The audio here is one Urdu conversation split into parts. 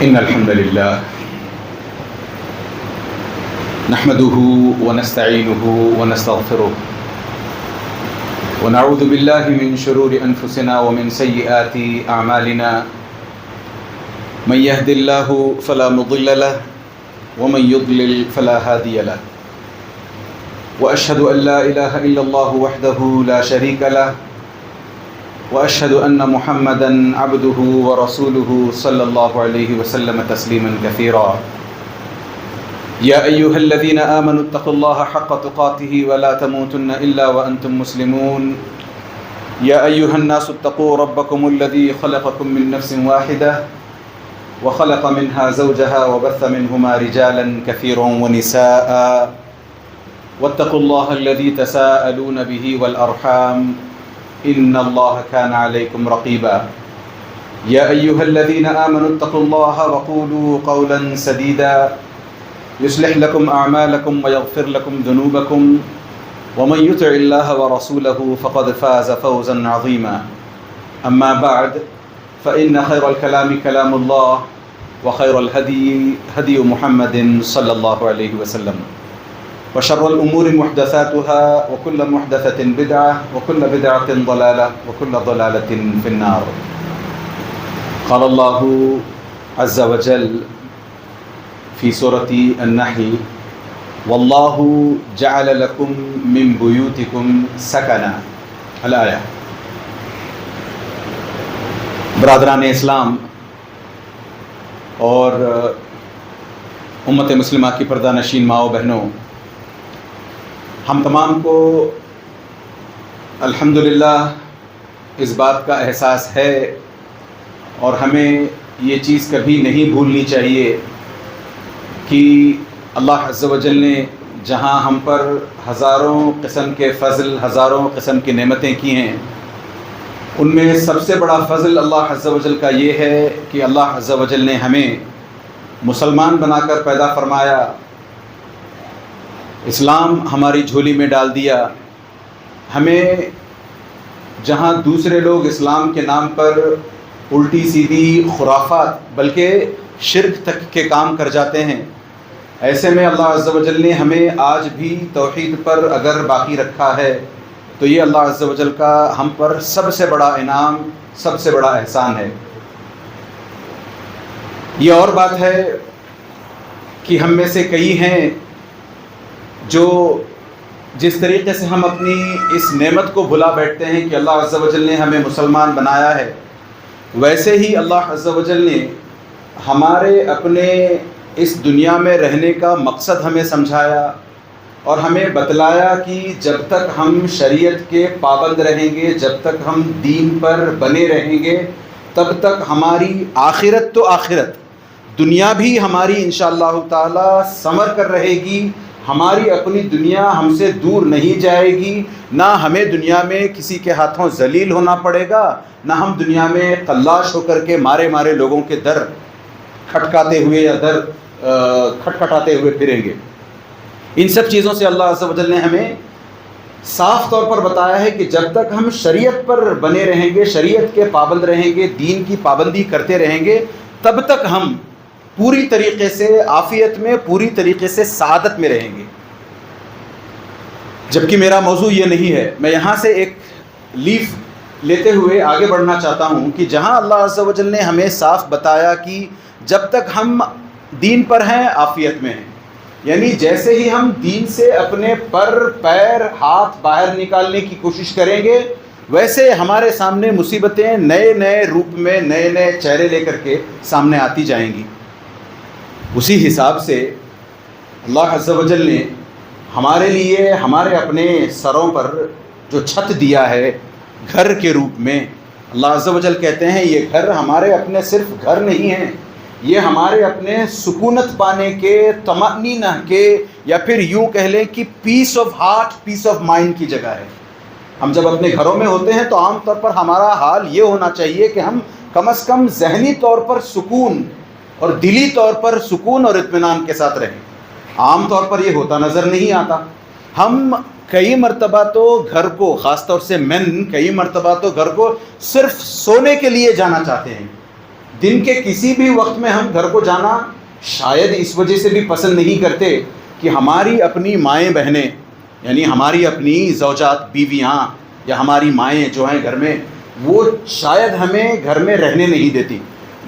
إن الحمد لله نحمده ونستعينه ونستغفره ونعوذ بالله من شرور أنفسنا ومن سيئات أعمالنا من يهد الله فلا مضل له ومن يضلل فلا هادي له وأشهد أن لا إله إلا الله وحده لا شريك له وأشهد أن محمدًا عبده ورسوله صلى الله عليه وسلم تسليمًا كثيرا يا أيها الذين آمنوا اتقوا الله حق تقاته ولا تموتن إلا وأنتم مسلمون يا أيها الناس اتقوا ربكم الذي خلقكم من نفس واحدة وخلق منها زوجها وبث منهما رجالًا كثيرا ونساء واتقوا الله الذي تساءلون به والأرحام إن الله كان عليكم رقيبا يا أيها الذين آمنوا اتقوا الله وقولوا قولا سديدا يصلح لكم أعمالكم ويغفر لكم ذنوبكم ومن يطع الله ورسوله فقد فاز فوزا عظيما أما بعد فإن خير الكلام كلام الله وخير الهدي هدي محمد صلى الله عليه وسلم وشر الأمور محدثاتها وكل محدثة بدعة وكل بدعة ضلالة وكل ضلالة في النار قال الله عز وجل في سورة النحل والله جعل لكم من بيوتكم سكنا الآية. برادران اسلام اور امت مسلمہ کی پردہ نشین ماؤں بہنوں، ہم تمام کو الحمدللہ اس بات کا احساس ہے اور ہمیں یہ چیز کبھی نہیں بھولنی چاہیے کہ اللہ عز و جل نے جہاں ہم پر ہزاروں قسم کے فضل، ہزاروں قسم کی نعمتیں کی ہیں، ان میں سب سے بڑا فضل اللہ عز و جل کا یہ ہے کہ اللہ عز و جل نے ہمیں مسلمان بنا کر پیدا فرمایا، اسلام ہماری جھولی میں ڈال دیا. ہمیں جہاں دوسرے لوگ اسلام کے نام پر الٹی سیدھی خرافات بلکہ شرک تک کے کام کر جاتے ہیں، ایسے میں اللہ عز و جل نے ہمیں آج بھی توحید پر اگر باقی رکھا ہے تو یہ اللہ عز و جل کا ہم پر سب سے بڑا انعام، سب سے بڑا احسان ہے. یہ اور بات ہے کہ ہم میں سے کئی ہیں جو جس طریقے سے ہم اپنی اس نعمت کو بھلا بیٹھتے ہیں کہ اللہ عز و جل نے ہمیں مسلمان بنایا ہے، ویسے ہی اللہ عز و جل نے ہمارے اپنے اس دنیا میں رہنے کا مقصد ہمیں سمجھایا اور ہمیں بتلایا کہ جب تک ہم شریعت کے پابند رہیں گے، جب تک ہم دین پر بنے رہیں گے، تب تک ہماری آخرت تو آخرت، دنیا بھی ہماری انشاءاللہ تعالی ثمر کر رہے گی. ہماری اپنی دنیا ہم سے دور نہیں جائے گی، نہ ہمیں دنیا میں کسی کے ہاتھوں ذلیل ہونا پڑے گا، نہ ہم دنیا میں قلاش ہو کر کے مارے لوگوں کے در کھٹکاتے ہوئے یا در کھٹکھٹاتے ہوئے پھریں گے. ان سب چیزوں سے اللہ عز و جل نے ہمیں صاف طور پر بتایا ہے کہ جب تک ہم شریعت پر بنے رہیں گے، شریعت کے پابند رہیں گے، دین کی پابندی کرتے رہیں گے، تب تک ہم پوری طریقے سے عافیت میں، پوری طریقے سے سعادت میں رہیں گے. جبکہ میرا موضوع یہ نہیں ہے، میں یہاں سے ایک لیف لیتے ہوئے آگے بڑھنا چاہتا ہوں کہ جہاں اللہ عز و جل نے ہمیں صاف بتایا کہ جب تک ہم دین پر ہیں عافیت میں ہیں، یعنی جیسے ہی ہم دین سے اپنے پر پیر ہاتھ باہر نکالنے کی کوشش کریں گے، ویسے ہمارے سامنے مصیبتیں نئے روپ میں، نئے چہرے لے کر کے سامنے آتی جائیں گی. اسی حساب سے اللہ عز و جل نے ہمارے لیے ہمارے اپنے سروں پر جو چھت دیا ہے گھر کے روپ میں، اللہ عز و جل کہتے ہیں یہ گھر ہمارے اپنے صرف گھر نہیں ہیں، یہ ہمارے اپنے سکونت پانے کے، طمأنینہ کے، یا پھر یوں کہہ لیں کہ peace of heart, peace of mind کی جگہ ہے. ہم جب اپنے گھروں میں ہوتے ہیں تو عام طور پر ہمارا حال یہ ہونا چاہیے کہ ہم کم از کم ذہنی طور پر سکون اور دلی طور پر سکون اور اطمینان کے ساتھ رہیں. عام طور پر یہ ہوتا نظر نہیں آتا. ہم کئی مرتبہ تو گھر کو، خاص طور سے مین کئی مرتبہ تو گھر کو صرف سونے کے لیے جانا چاہتے ہیں، دن کے کسی بھی وقت میں ہم گھر کو جانا شاید اس وجہ سے بھی پسند نہیں کرتے کہ ہماری اپنی مائیں بہنیں، یعنی ہماری اپنی زوجات بیویاں یا ہماری مائیں جو ہیں گھر میں، وہ شاید ہمیں گھر میں رہنے نہیں دیتی.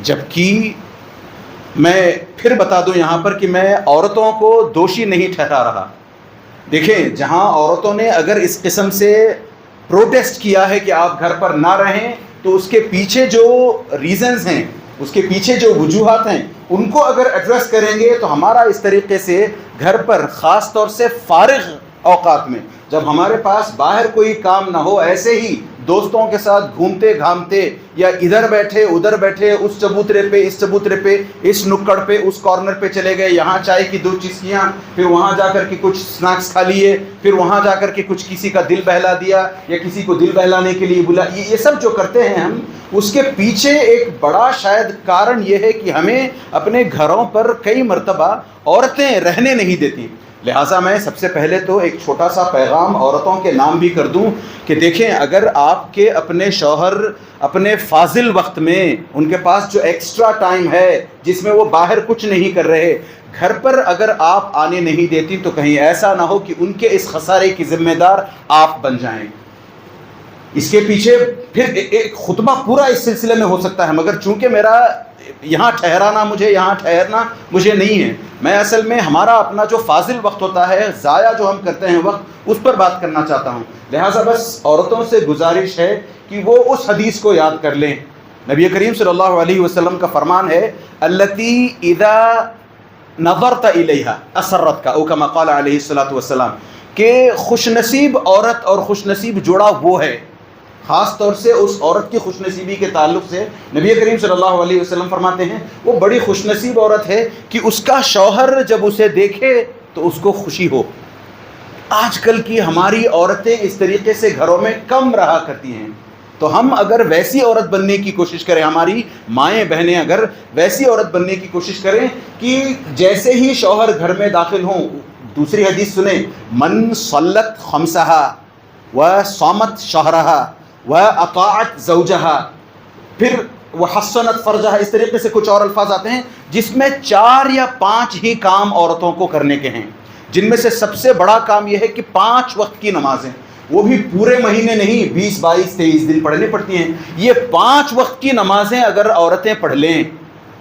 جبکہ میں پھر بتا دوں یہاں پر کہ میں عورتوں کو دوشی نہیں ٹھہرا رہا. دیکھیں، جہاں عورتوں نے اگر اس قسم سے پروٹیسٹ کیا ہے کہ آپ گھر پر نہ رہیں، تو اس کے پیچھے جو ریزنز ہیں، اس کے پیچھے جو وجوہات ہیں، ان کو اگر ایڈریس کریں گے تو ہمارا اس طریقے سے گھر پر خاص طور سے فارغ اوقات میں، جب ہمارے پاس باہر کوئی کام نہ ہو، ایسے ہی دوستوں کے ساتھ گھومتے گھامتے یا ادھر بیٹھے ادھر بیٹھے، اس چبوترے پہ اس چبوترے پہ، اس نکڑ پہ اس کارنر پہ چلے گئے، یہاں چائے کی 2 چسکیاں، پھر وہاں جا کر کے کچھ سنیکس کھا لیے، پھر وہاں جا کر کے کچھ کسی کا دل بہلا دیا یا کسی کو دل بہلانے کے لیے بلا، یہ سب جو کرتے ہیں ہم، اس کے پیچھے ایک بڑا شاید کارن یہ ہے کہ ہمیں اپنے گھروں پر کئی مرتبہ عورتیں رہنے نہیں دیتی. لہٰذا میں سب سے پہلے تو ایک چھوٹا سا پیغام عورتوں کے نام بھی کر دوں کہ دیکھیں، اگر آپ کے اپنے شوہر اپنے فاضل وقت میں، ان کے پاس جو ایکسٹرا ٹائم ہے جس میں وہ باہر کچھ نہیں کر رہے، گھر پر اگر آپ آنے نہیں دیتی، تو کہیں ایسا نہ ہو کہ ان کے اس خسارے کی ذمہ دار آپ بن جائیں. اس کے پیچھے پھر ایک خطبہ پورا اس سلسلے میں ہو سکتا ہے، مگر چونکہ میرا یہاں ٹھہرنا مجھے نہیں ہے. میں اصل میں ہمارا اپنا جو فاضل وقت ہوتا ہے، ضائع جو ہم کرتے ہیں وقت، اس پر بات کرنا چاہتا ہوں. لہٰذا بس عورتوں سے گزارش ہے کہ وہ اس حدیث کو یاد کر لیں. نبی کریم صلی اللہ علیہ وسلم کا فرمان ہے، التی اذا نظرت الیہا اسرت کا، او کما قال علیہ الصلوۃ والسلام، کہ خوش نصیب عورت اور خوش نصیب جوڑا وہ ہے. خاص طور سے اس عورت کی خوش نصیبی کے تعلق سے نبی کریم صلی اللہ علیہ وسلم فرماتے ہیں، وہ بڑی خوش نصیب عورت ہے کہ اس کا شوہر جب اسے دیکھے تو اس کو خوشی ہو. آج کل کی ہماری عورتیں اس طریقے سے گھروں میں کم رہا کرتی ہیں، تو ہم اگر ویسی عورت بننے کی کوشش کریں، ہماری مائیں بہنیں اگر ویسی عورت بننے کی کوشش کریں کہ جیسے ہی شوہر گھر میں داخل ہوں، دوسری حدیث سنیں، من صلت خمسہا وصامت شہرہا وَأَطَاعَتْ زَوْجَهَا، پھر وَحَصَّنَتْ فَرْجَهَا، اس طریقے سے کچھ اور الفاظ آتے ہیں جس میں 4 یا 5 ہی کام عورتوں کو کرنے کے ہیں، جن میں سے سب سے بڑا کام یہ ہے کہ 5 وقت کی نمازیں، وہ بھی پورے مہینے نہیں، 20 22 23 دن پڑھنی پڑتی ہیں. یہ 5 وقت کی نمازیں اگر عورتیں پڑھ لیں،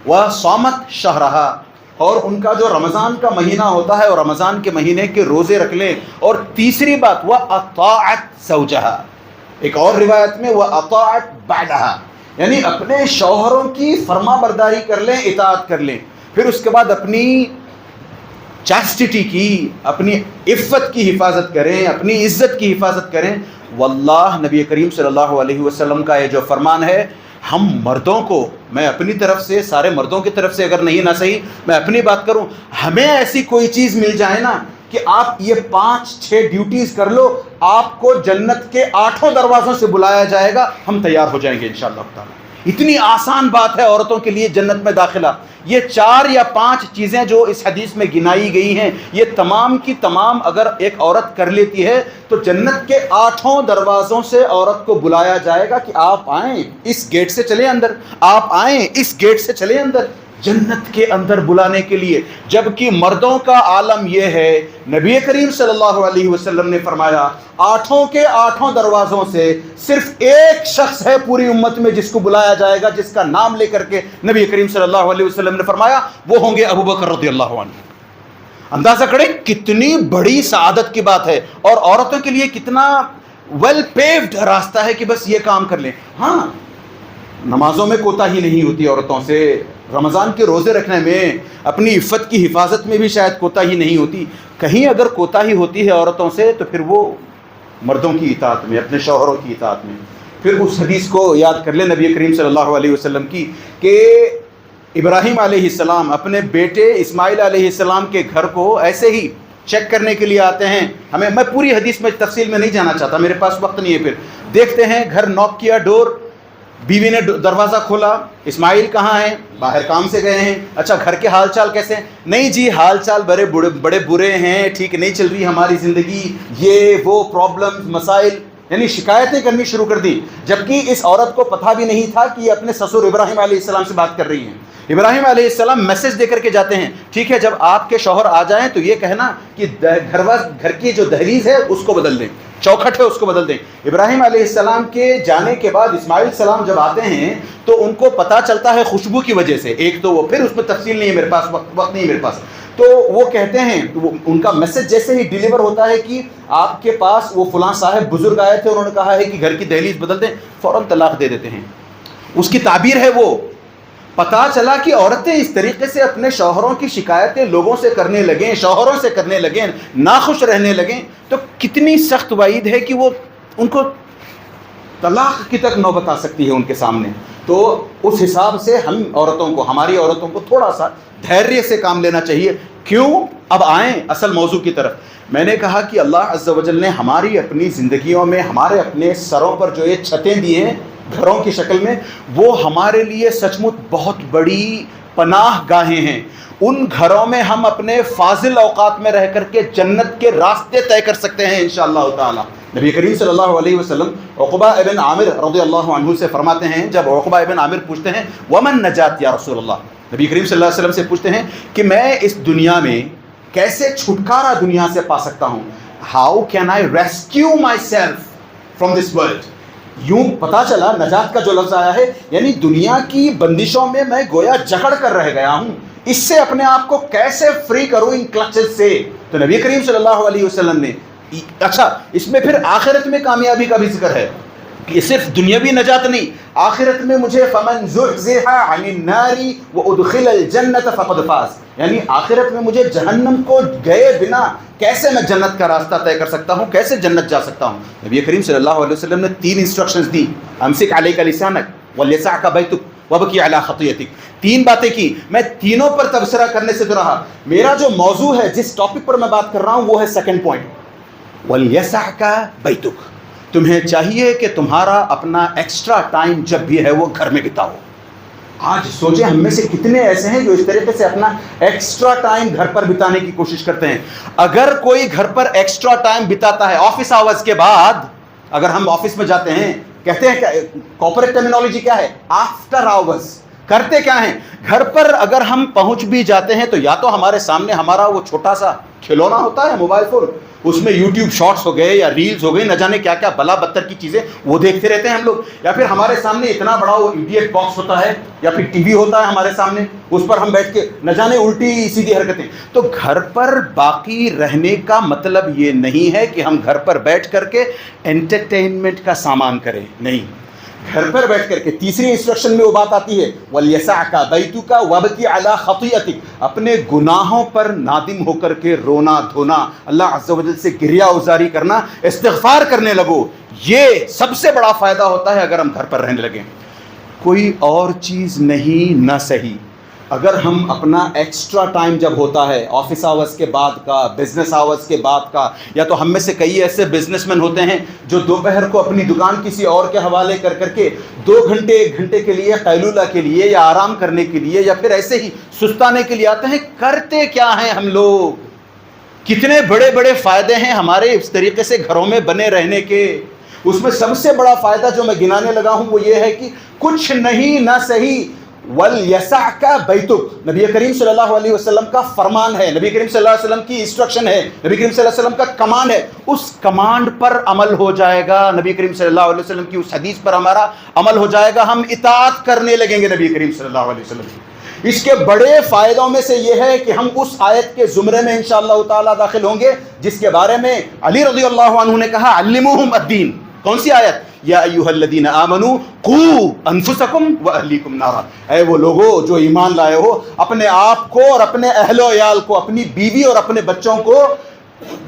وَصَامَتْ شَهْرَهَا، اور ان کا جو رمضان کا مہینہ ہوتا ہے اور رمضان کے مہینے کے روزے رکھ لیں. اور تیسری بات، وَأَطَاعَتْ زَوْجَهَا، ایک اور روایت میں وَأَطَاعَتْ بَعْدَهَا، یعنی اپنے شوہروں کی فرما برداری کر لیں، اطاعت کر لیں. پھر اس کے بعد اپنی چاسٹیٹی کی، اپنی عفت کی حفاظت کریں، اپنی عزت کی حفاظت کریں. واللہ نبی کریم صلی اللہ علیہ وسلم کا یہ جو فرمان ہے، ہم مردوں کو، میں اپنی طرف سے، سارے مردوں کی طرف سے اگر نہیں نہ صحیح میں اپنی بات کروں، ہمیں ایسی کوئی چیز مل جائے نا کہ آپ یہ 5-6 ڈیوٹیز کر لو، آپ کو جنت کے 8 دروازوں سے بلایا جائے گا، ہم تیار ہو جائیں گے انشاءاللہ تعالی. اتنی آسان بات ہے عورتوں کے لیے جنت میں داخلہ. یہ 4 یا 5 چیزیں جو اس حدیث میں گنائی گئی ہیں، یہ تمام کی تمام اگر ایک عورت کر لیتی ہے تو جنت کے 8 دروازوں سے عورت کو بلایا جائے گا کہ آپ آئیں اس گیٹ سے چلیں اندر، آپ آئیں اس گیٹ سے چلیں اندر، جنت کے اندر بلانے کے لیے. جبکہ مردوں کا عالم یہ ہے، نبی کریم صلی اللہ علیہ وسلم نے فرمایا 8 کے 8 دروازوں سے صرف ایک شخص ہے پوری امت میں جس کو بلایا جائے گا، جس کا نام لے کر کے نبی کریم صلی اللہ علیہ وسلم نے فرمایا وہ ہوں گے ابو بکر رضی اللہ عنہ. اندازہ کریں کتنی بڑی سعادت کی بات ہے، اور عورتوں کے لیے کتنا ویل پیوڈ راستہ ہے کہ بس یہ کام کر لیں. ہاں، نمازوں میں کوتاہی نہیں ہوتی عورتوں سے، رمضان کے روزے رکھنے میں، اپنی عفت کی حفاظت میں بھی شاید کوتاہی نہیں ہوتی. کہیں اگر کوتاہی ہوتی ہے عورتوں سے تو پھر وہ مردوں کی اطاعت میں، اپنے شوہروں کی اطاعت میں. پھر اس حدیث کو یاد کر لیں نبی کریم صلی اللہ علیہ وسلم کی کہ ابراہیم علیہ السلام اپنے بیٹے اسماعیل علیہ السلام کے گھر کو ایسے ہی چیک کرنے کے لیے آتے ہیں. میں پوری حدیث میں تفصیل میں نہیں جانا چاہتا، میرے پاس وقت نہیں ہے. پھر دیکھتے ہیں، گھر نوک کیا، ڈور، بیوی نے دروازہ کھولا، اسماعیل کہاں ہیں؟ باہر کام سے گئے ہیں. اچھا، گھر کے حال چال کیسے ہیں؟ نہیں جی، حال چال بڑے برے ہیں، ٹھیک نہیں چل رہی ہماری زندگی، یہ وہ پرابلم مسائل. یعنی شکایتیں کرنی شروع کر دی، جبکہ اس عورت کو پتہ بھی نہیں تھا کہ یہ اپنے سسر ابراہیم علیہ السلام سے بات کر رہی ہیں۔ ابراہیم علیہ السلام میسج دے کر کے جاتے ہیں، ٹھیک ہے جب آپ کے شوہر آ جائیں تو یہ کہنا کہ گھر کی جو دہلیز ہے اس کو بدل دیں، چوکھٹ ہے اس کو بدل دیں۔ ابراہیم علیہ السلام کے جانے کے بعد اسماعیل السلام جب آتے ہیں تو ان کو پتہ چلتا ہے خوشبو کی وجہ سے، ایک تو وہ، پھر اس میں تفصیل نہیں ہے میرے پاس، وقت نہیں ہے میرے پاس، تو وہ کہتے ہیں ان کا میسج جیسے ہی ڈیلیور ہوتا ہے کہ آپ کے پاس وہ فلاں صاحب بزرگ آئے تھے، انہوں نے کہا ہے کہ گھر کی دہلیز بدل دیں، فوراً طلاق دے دیتے ہیں۔ اس کی تعبیر ہے وہ، پتہ چلا کہ عورتیں اس طریقے سے اپنے شوہروں کی شکایتیں لوگوں سے کرنے لگیں، شوہروں سے کرنے لگیں، ناخوش رہنے لگیں، تو کتنی سخت وعید ہے کہ وہ ان کو طلاق کی تک نوبت آ سکتی ہے ان کے سامنے۔ تو اس حساب سے ہم عورتوں کو، ہماری عورتوں کو تھوڑا سا دھیریہ سے کام لینا چاہیے۔ کیوں؟ اب آئیں اصل موضوع کی طرف۔ میں نے کہا کہ اللہ عز و جل نے ہماری اپنی زندگیوں میں، ہمارے اپنے سروں پر جو یہ چھتیں دی ہیں گھروں کی شکل میں، وہ ہمارے لیے سچ مچ بہت بڑی پناہ گاہیں ہیں۔ ان گھروں میں ہم اپنے فاضل اوقات میں رہ کر کے جنت کے راستے طے کر سکتے ہیں انشاءاللہ تعالی۔ نبی کریم صلی اللہ علیہ وسلم عقبہ ابن عامر رضی اللہ عنہ سے فرماتے ہیں، جب عقبہ ابن عامر پوچھتے ہیں ومن نجات یا رسول اللہ، نبی کریم صلی اللہ علیہ وسلم سے پوچھتے ہیں کہ میں اس دنیا میں کیسے چھٹکارا دنیا سے پا سکتا ہوں، how can I rescue my self from this world. یوں پتہ چلا نجات کا جو لفظ آیا ہے یعنی دنیا کی بندشوں میں میں گویا جکڑ کر رہ گیا ہوں، اس سے اپنے آپ کو کیسے فری کروں ان کلچز سے۔ تو نبی کریم صلی اللہ علیہ وسلم نے، اچھا اس میں پھر آخرت میں کامیابی کا بھی ذکر ہے، یہ صرف دنیاوی نجات نہیں، آخرت میں مجھے فمن زحزح عن النار وادخل الجنت فقد فاز، یعنی آخرت میں مجھے جہنم کو گئے بنا کیسے میں جنت کا راستہ طے کر سکتا ہوں، کیسے جنت جا سکتا ہوں۔ نبی کریم صلی اللہ علیہ وسلم نے 3 انسٹرکشنز دی، امسک علیک لسانک ولیسعک بیتک وابکی علی خطیئتک، 3 باتیں کی، میں تینوں پر تبصرہ کرنے سے تو رہا۔ میرا جو موضوع ہے، جس ٹاپک پر میں بات کر رہا ہوں، وہ ہے سیکنڈ پوائنٹ، ولیسعک بیتک، تمہیں چاہیے کہ تمہارا اپنا ایکسٹرا ٹائم جب بھی ہے وہ گھر میں بتاؤ۔ آج سوچیں ہم میں سے کتنے ایسے ہیں جو اس طریقے سے اپنا ایکسٹرا ٹائم گھر پر بتانے کی کوشش کرتے ہیں۔ اگر کوئی گھر پر ایکسٹرا ٹائم بتاتا ہے آفس آورز کے بعد، اگر ہم آفس میں جاتے ہیں، کہتے ہیں کہ کارپوریٹ ٹرمینالوجی کیا ہے، آفٹر آورز، کرتے کیا ہیں؟ گھر پر اگر ہم پہنچ بھی جاتے ہیں تو یا تو ہمارے سامنے ہمارا وہ چھوٹا سا کھلونا ہوتا ہے موبائل فون، اس میں یوٹیوب شارٹس ہو گئے یا ریلز ہو گئی، نہ جانے کیا کیا بلا بدتر کی چیزیں وہ دیکھتے رہتے ہیں ہم لوگ، یا پھر ہمارے سامنے اتنا بڑا وہ ایڈیٹ باکس ہوتا ہے یا پھر ٹی وی ہوتا ہے ہمارے سامنے، اس پر ہم بیٹھ کے نہ جانے الٹی سیدھی حرکتیں۔ تو گھر پر باقی رہنے کا مطلب یہ نہیں ہے کہ ہم گھر پر بیٹھ کر کے انٹرٹینمنٹ کا سامان کریں، نہیں، گھر پر بیٹھ کر کے تیسری انسٹرکشن میں وہ بات آتی ہے وَلْيَسَعْكَ بَيْتُكَ وَابْكِ عَلَىٰ خَطِيئَتِكَ، اپنے گناہوں پر نادم ہو کر کے رونا دھونا، اللہ عز و جل سے گریہ ازاری کرنا، استغفار کرنے لگو، یہ سب سے بڑا فائدہ ہوتا ہے اگر ہم گھر پر رہنے لگیں۔ کوئی اور چیز نہیں، نہ صحیح۔ اگر ہم اپنا ایکسٹرا ٹائم جب ہوتا ہے آفس آورز کے بعد کا، بزنس آورز کے بعد کا، یا تو ہم میں سے کئی ایسے بزنس مین ہوتے ہیں جو دوپہر کو اپنی دکان کسی اور کے حوالے کر کر کے 2 گھنٹے 1 گھنٹے کے لیے قیلولہ کے لیے یا آرام کرنے کے لیے یا پھر ایسے ہی سستانے کے لیے آتے ہیں۔ کرتے کیا ہیں ہم لوگ؟ کتنے بڑے بڑے فائدے ہیں ہمارے اس طریقے سے گھروں میں بنے رہنے کے۔ اس میں سب سے بڑا فائدہ جو میں گنانے لگا ہوں وہ یہ ہے کہ کچھ نہیں نہ صحیح وَلْيَسَعْكَ بَيْتُكَ، نبی کریم صلی اللہ علیہ وسلم کا فرمان ہے، نبی کریم صلی اللہ علیہ وسلم کی انسٹرکشن ہے، نبی کریم صلی اللہ علیہ وسلم کا کمانڈ ہے، اس کمانڈ پر عمل ہو جائے گا، نبی کریم صلی اللہ علیہ وسلم کی اس حدیث پر ہمارا عمل ہو جائے گا، ہم اطاعت کرنے لگیں گے نبی کریم صلی اللہ علیہ وسلم کی۔ اس کے بڑے فائدوں میں سے یہ ہے کہ ہم اس آیت کے زمرے میں انشاءاللہ تعالی داخل ہوں گے جس کے بارے میں علی رضی اللہ عنہ نے کہا علموہم الدین۔ کون سی آیت؟ یا ایھا الذین آمنوا قوا انفسکم واہلیکم نارا، اے وہ لوگو جو ایمان لائے ہو، اپنے آپ کو اور اپنے اہل و عیال کو، اپنی بیوی اور اپنے بچوں کو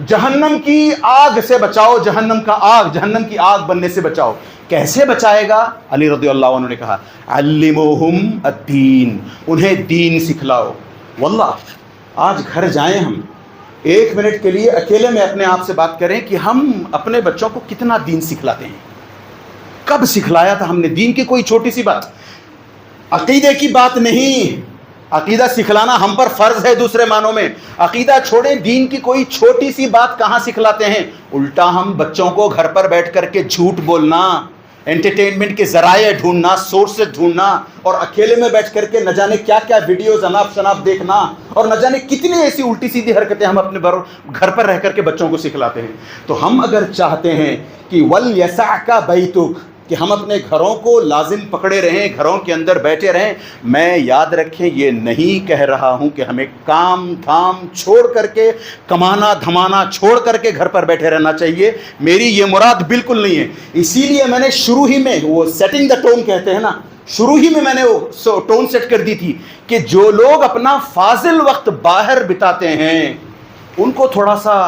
جہنم کی آگ سے بچاؤ، جہنم کی آگ بننے سے بچاؤ۔ کیسے بچائے گا؟ علی رضی اللہ عنہ نے کہا علموہم الدین، انہیں دین سکھلاؤ۔ واللہ آج گھر جائیں ہم 1 منٹ کے لیے اکیلے میں اپنے آپ سے بات کریں کہ ہم اپنے بچوں کو کتنا دین سکھلاتے ہیں، کب سکھلایا تھا ہم نے دین کی کوئی چھوٹی سی بات، عقیدے کی بات نہیں، عقیدہ سکھلانا ہم پر فرض ہے دوسرے معنوں میں. عقیدہ چھوڑیں، دین کی کوئی چھوٹی سی بات کہاں سکھلاتے ہیں. الٹا ہم بچوں کو گھر پر بیٹھ کر کے جھوٹ بولنا، انٹرٹینمنٹ کے ذرائع ڈھونڈنا، سورسز ڈھونڈنا، اور اکیلے میں بیٹھ کر کے نہ جانے کیا کیا ویڈیوز اناپ شناپ دیکھنا، اور نہ جانے کتنی ایسی الٹی سیدھی حرکتیں ہم اپنے گھر پر رہ کر کے بچوں کو سکھلاتے ہیں. تو ہم اگر چاہتے ہیں کہ وَلْيَسَعْكَ بَيْتُكَ، کہ ہم اپنے گھروں کو لازم پکڑے رہیں، گھروں کے اندر بیٹھے رہیں، میں یاد رکھیں یہ نہیں کہہ رہا ہوں کہ ہمیں کام دھام چھوڑ کر کے، کمانا دھمانا چھوڑ کر کے گھر پر بیٹھے رہنا چاہیے. میری یہ مراد بالکل نہیں ہے. اسی لیے میں نے شروع ہی میں وہ سیٹنگ دا ٹون کہتے ہیں نا، شروع ہی میں نے وہ ٹون سیٹ کر دی تھی کہ جو لوگ اپنا فاضل وقت باہر بتاتے ہیں ان کو تھوڑا سا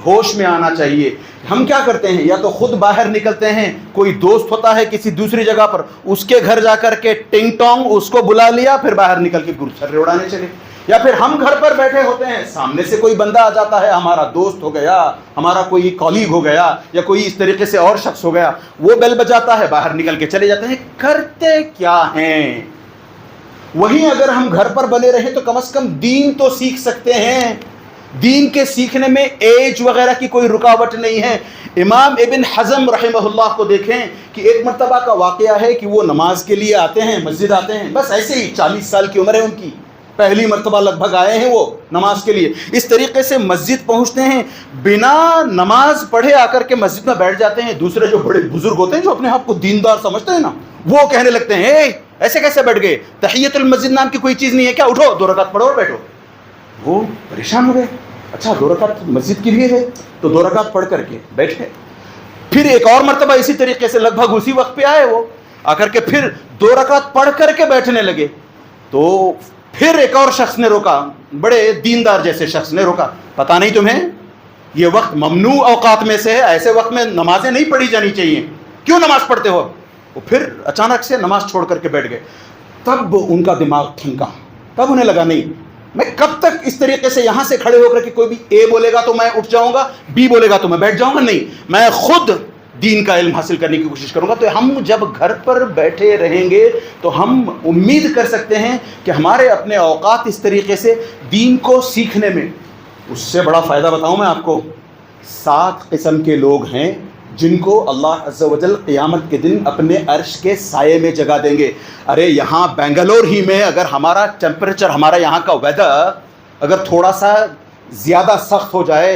ہوش میں آنا چاہیے. ہم کیا کرتے ہیں، یا تو خود باہر نکلتے ہیں، کوئی دوست ہوتا ہے کسی دوسری جگہ پر، اس کے گھر جا کر کے ٹنگ ٹونگ اس کو بلا لیا، پھر باہر نکل کے گرچھرے اڑانے چلے. یا پھر ہم گھر پر بیٹھے ہوتے ہیں، سامنے سے کوئی بندہ آ جاتا ہے، ہمارا دوست ہو گیا، ہمارا کوئی کالیگ ہو گیا، یا کوئی اس طریقے سے اور شخص ہو گیا، وہ بیل بجاتا ہے، باہر نکل کے چلے جاتے ہیں. کرتے کیا ہیں؟ وہیں اگر ہم گھر پر بنے رہیں تو کم از کم دین تو سیکھ سکتے ہیں. دین کے سیکھنے میں ایج وغیرہ کی کوئی رکاوٹ نہیں ہے. امام ابن حزم رحمہ اللہ کو دیکھیں کہ ایک مرتبہ کا واقعہ ہے کہ وہ نماز کے لیے آتے ہیں، مسجد آتے ہیں، بس ایسے ہی 40 سال کی عمر ہے ان کی، پہلی مرتبہ لگ بھگ آئے ہیں وہ نماز کے لیے. اس طریقے سے مسجد پہنچتے ہیں، بنا نماز پڑھے آ کر کے مسجد میں بیٹھ جاتے ہیں. دوسرے جو بڑے بزرگ ہوتے ہیں، جو اپنے آپ کو دیندار سمجھتے ہیں نا، وہ کہنے لگتے ہیں ایسے کیسے بیٹھ گئے، تحیت المسجد نام کی کوئی چیز نہیں ہے کیا، اٹھو 2 رکعت پڑھو اور بیٹھو. وہ پریشان ہو گئے. اچھا 2 رکعت مسجد کے لیے ہے، تو 2 رکعت پڑھ کر کے بیٹھے. پھر ایک اور مرتبہ اسی طریقے سے لگ بھگ اسی وقت پہ آئے، وہ آ کر کے پھر 2 رکعت پڑھ کر کے بیٹھنے لگے. تو پھر ایک اور شخص نے روکا، بڑے دیندار جیسے شخص نے روکا، پتہ نہیں تمہیں یہ وقت ممنوع اوقات میں سے ہے، ایسے وقت میں نمازیں نہیں پڑھی جانی چاہیے، کیوں نماز پڑھتے ہو؟ وہ پھر اچانک سے نماز چھوڑ کر کے بیٹھ گئے. تب ان کا دماغ ٹھنکا، تب انہیں لگا نہیں، میں کب تک اس طریقے سے یہاں سے کھڑے ہو کر کے کوئی بھی اے بولے گا تو میں اٹھ جاؤں گا، بی بولے گا تو میں بیٹھ جاؤں گا، نہیں، میں خود دین کا علم حاصل کرنے کی کوشش کروں گا. تو ہم جب گھر پر بیٹھے رہیں گے تو ہم امید کر سکتے ہیں کہ ہمارے اپنے اوقات اس طریقے سے دین کو سیکھنے میں. اس سے بڑا فائدہ بتاؤں میں آپ کو، 7 قسم کے لوگ ہیں جن کو اللہ عز و جل قیامت کے دن اپنے عرش کے سائے میں جگہ دیں گے. ارے یہاں بنگلور ہی میں اگر ہمارا ٹیمپریچر، ہمارا یہاں کا ویدر اگر تھوڑا سا زیادہ سخت ہو جائے،